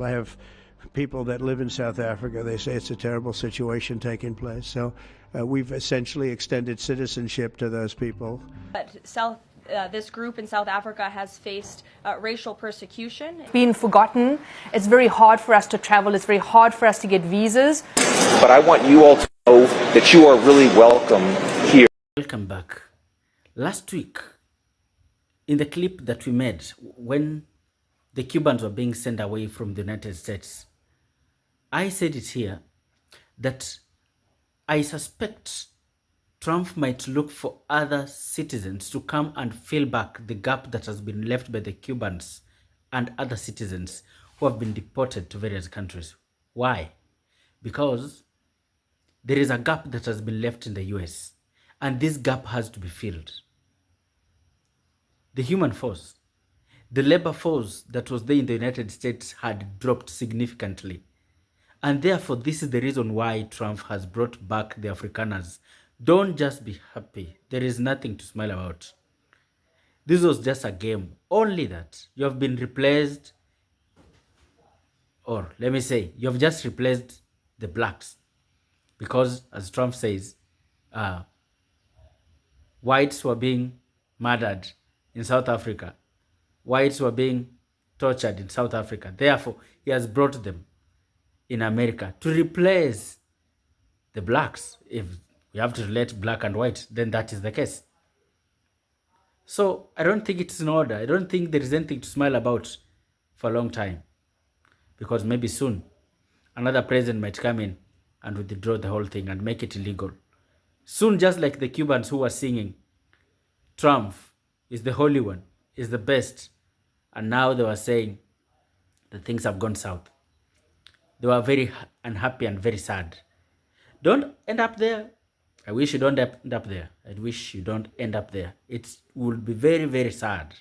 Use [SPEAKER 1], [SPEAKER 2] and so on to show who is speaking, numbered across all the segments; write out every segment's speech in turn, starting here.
[SPEAKER 1] I have people that live in South Africa. They say it's a terrible situation taking place. So we've essentially extended citizenship to those people.
[SPEAKER 2] But this group in South Africa has faced racial persecution.
[SPEAKER 3] Been forgotten. It's very hard for us to travel. It's very hard for us to get visas.
[SPEAKER 4] But I want you all to know that you are really welcome here.
[SPEAKER 5] Welcome back. Last week, in the clip that we made when the Cubans were being sent away from the United States, I said it here that I suspect Trump might look for other citizens to come and fill back the gap that has been left by the Cubans and other citizens who have been deported to various countries. Why? Because there is a gap that has been left in the US, and this gap has to be filled. The human force, the labor force that was there in the United States had dropped significantly. And therefore, this is the reason why Trump has brought back the Afrikaners. Don't just be happy. There is nothing to smile about. This was just a game. Only that you have been replaced, or let me say, you have just replaced the blacks. Because, as Trump says, whites were being murdered in South Africa. Whites were being tortured in South Africa. Therefore, he has brought them in America to replace the blacks. If we have to relate black and white, then that is the case. So I don't think it's in order. I don't think there is anything to smile about for a long time. Because maybe soon, another president might come in and withdraw the whole thing and make it illegal. Soon, just like the Cubans who were singing, Trump is the holy one, is the best. And now they were saying that things have gone south. They were very unhappy and very sad. Don't end up there. I wish you don't end up there. I wish you don't end up there. It will be very, very sad.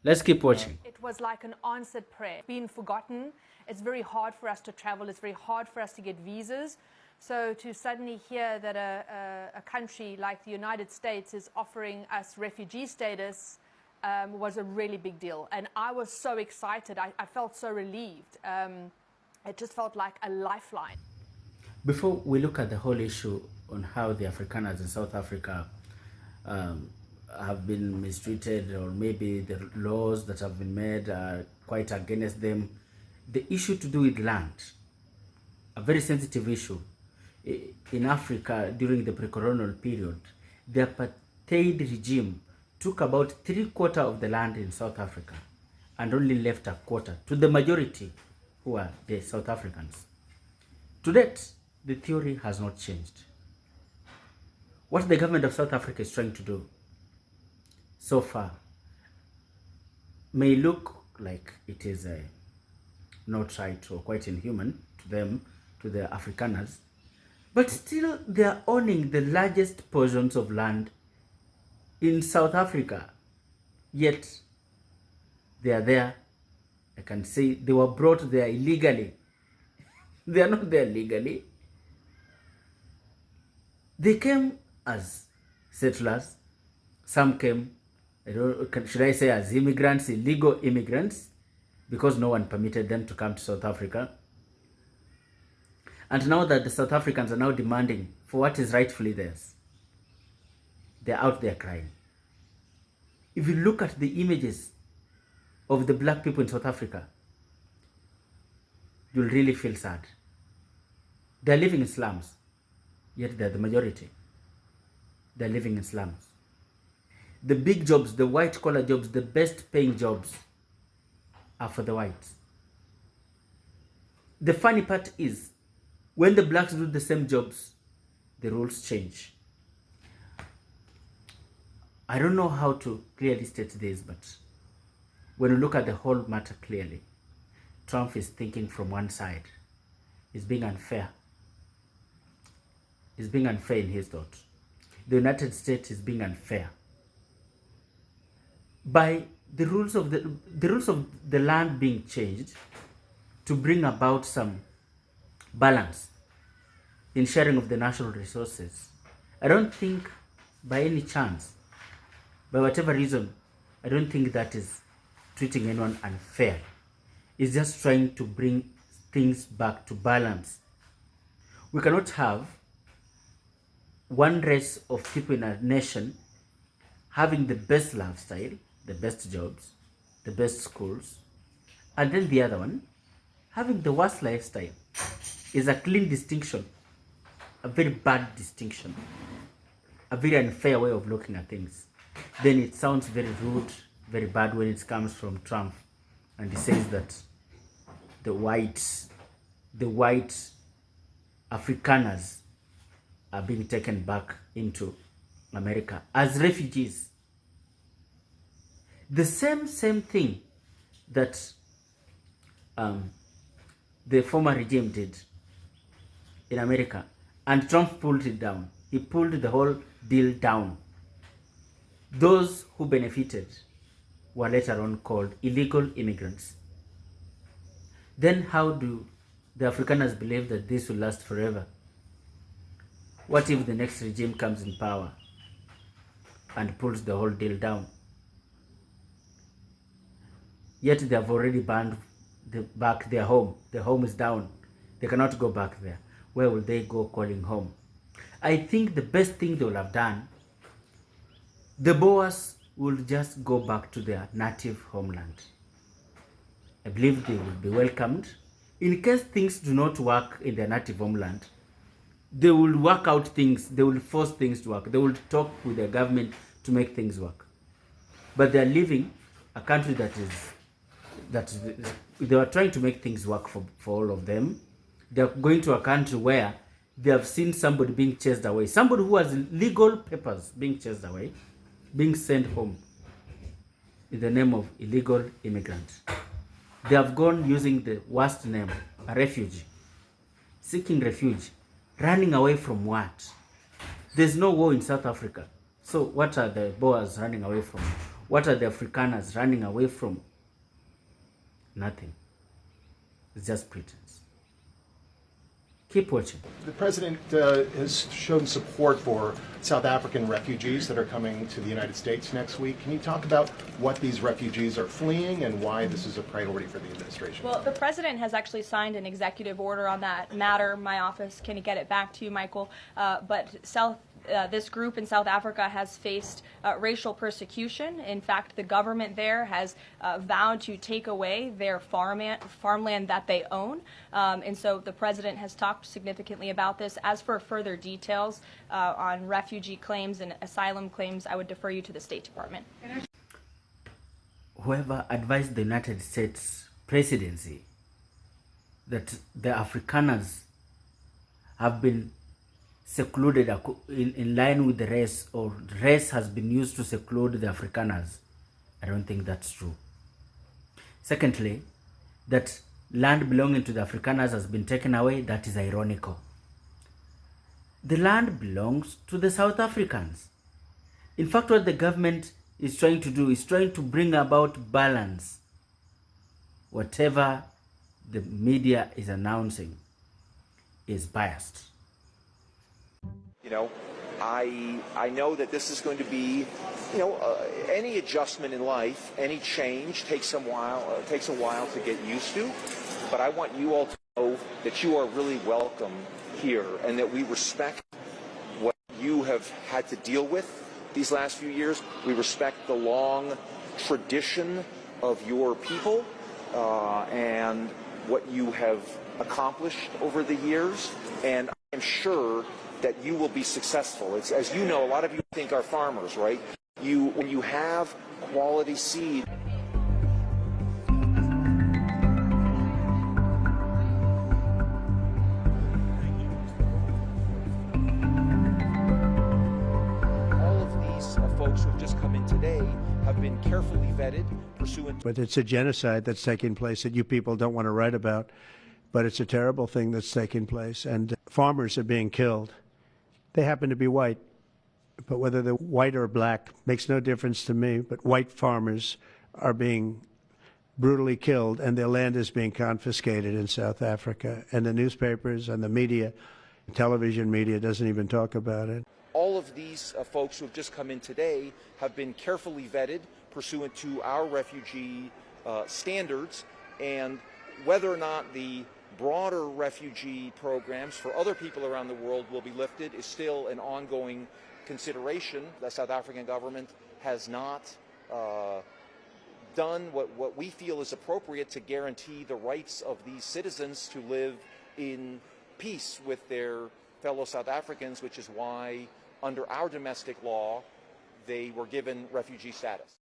[SPEAKER 5] Let's keep watching.
[SPEAKER 3] It was like an answered prayer. Being forgotten. It's very hard for us to travel. It's very hard for us to get visas. So to suddenly hear that a country like the United States is offering us refugee status was a really big deal. And I was so excited. I felt so relieved. It just felt like a lifeline.
[SPEAKER 5] Before we look at the whole issue on how the Afrikaners in South Africa have been mistreated, or maybe the laws that have been made are quite against them, the issue to do with land, a very sensitive issue. In Africa during the pre-colonial period, the apartheid regime took about 3/4 of the land in South Africa and only left a quarter to the majority, who are the South Africans. To date, the theory has not changed. What the government of South Africa is trying to do so far may look like it is not right or quite inhuman to them, to the Afrikaners, but still they are owning the largest portions of land in South Africa, yet they are there. I can say they were brought there illegally. They are not there legally. They came as settlers. Some came, should I say, as immigrants, illegal immigrants, because no one permitted them to come to South Africa. And now that the South Africans are now demanding for what is rightfully theirs, they're out there crying. If you look at the images of the black people in South Africa, you'll really feel sad. They're living in slums, yet they're the majority. They're living in slums. The big jobs, the white collar jobs, the best paying jobs are for the whites. The funny part is, when the blacks do the same jobs, the rules change. I don't know how to clearly state this, but when you look at the whole matter clearly, Trump is thinking from one side. He's being unfair. He's being unfair in his thought. The United States is being unfair. By the rules of the land being changed to bring about some balance in sharing of the natural resources, I don't think by any chance, by whatever reason, I don't think that is treating anyone unfair. is just trying to bring things back to balance. We cannot have one race of people in a nation having the best lifestyle, the best jobs, the best schools, and then the other one having the worst lifestyle. Is a clean distinction, a very bad distinction, a very unfair way of looking at things. Then it sounds very rude, very bad when it comes from Trump, and he says that the white Afrikaners are being taken back into America as refugees. The same thing that the former regime did in America, and Trump pulled it down. He pulled the whole deal down. Those who benefited were later on called illegal immigrants. Then how do the Afrikaners believe that this will last forever? What if the next regime comes in power and pulls the whole deal down? Yet they have already banned back their home. The home is down. They cannot go back there. Where will they go calling home? I think the best thing they will have done, the Boers will just go back to their native homeland. I believe they will be welcomed. In case things do not work in their native homeland, they will work out things. They will force things to work. They will talk with their government to make things work. But they are leaving a country that they are trying to make things work for all of them. They are going to a country where they have seen somebody being chased away. Somebody who has legal papers being chased away, being sent home in the name of illegal immigrants. They have gone using the worst name, a refugee, seeking refuge, running away from what? There's no war in South Africa. So what are the Boers running away from? What are the Afrikaners running away from? Nothing. It's just pretense. Keep watching.
[SPEAKER 6] The president has shown support for South African refugees that are coming to the United States next week. Can you talk about what these refugees are fleeing and why this is a priority for the administration?
[SPEAKER 2] Well, the president has actually signed an executive order on that matter. My office can get it back to you, Michael. But this group in South Africa has faced racial persecution. In fact, the government there has vowed to take away their farmland that they own. And so the president has talked significantly about this. As for further details on refugee claims and asylum claims, I would defer you to the State Department.
[SPEAKER 5] Whoever advised the United States presidency that the Afrikaners have been secluded in line with the race, or race has been used to seclude the Afrikaners, I don't think that's true. Secondly, that land belonging to the Afrikaners has been taken away, that is ironical. The land belongs to the South Africans. In fact, what the government is trying to do is trying to bring about balance. Whatever the media is announcing is biased.
[SPEAKER 4] You know, I know that this is going to be, any adjustment in life, any change takes a while to get used to. But I want you all to know that you are really welcome here, and that we respect what you have had to deal with these last few years. We respect the long tradition of your people and what you have accomplished over the years, and I'm sure that you will be successful. It's, as you know, a lot of you think are farmers, right? When you have quality seed. All of these folks who have just come in today have been carefully vetted, pursuant to...
[SPEAKER 1] But it's a genocide that's taking place that you people don't want to write about. But it's a terrible thing that's taking place, and farmers are being killed. They happen to be white, but whether they're white or black makes no difference to me. But white farmers are being brutally killed, and their land is being confiscated in South Africa. And the newspapers and the media, television media, doesn't even talk about it.
[SPEAKER 4] All of these folks who have just come in today have been carefully vetted pursuant to our refugee standards, And whether or not the broader refugee programs for other people around the world will be lifted is still an ongoing consideration. The South African government has not done what we feel is appropriate to guarantee the rights of these citizens to live in peace with their fellow South Africans, which is why under our domestic law they were given refugee status.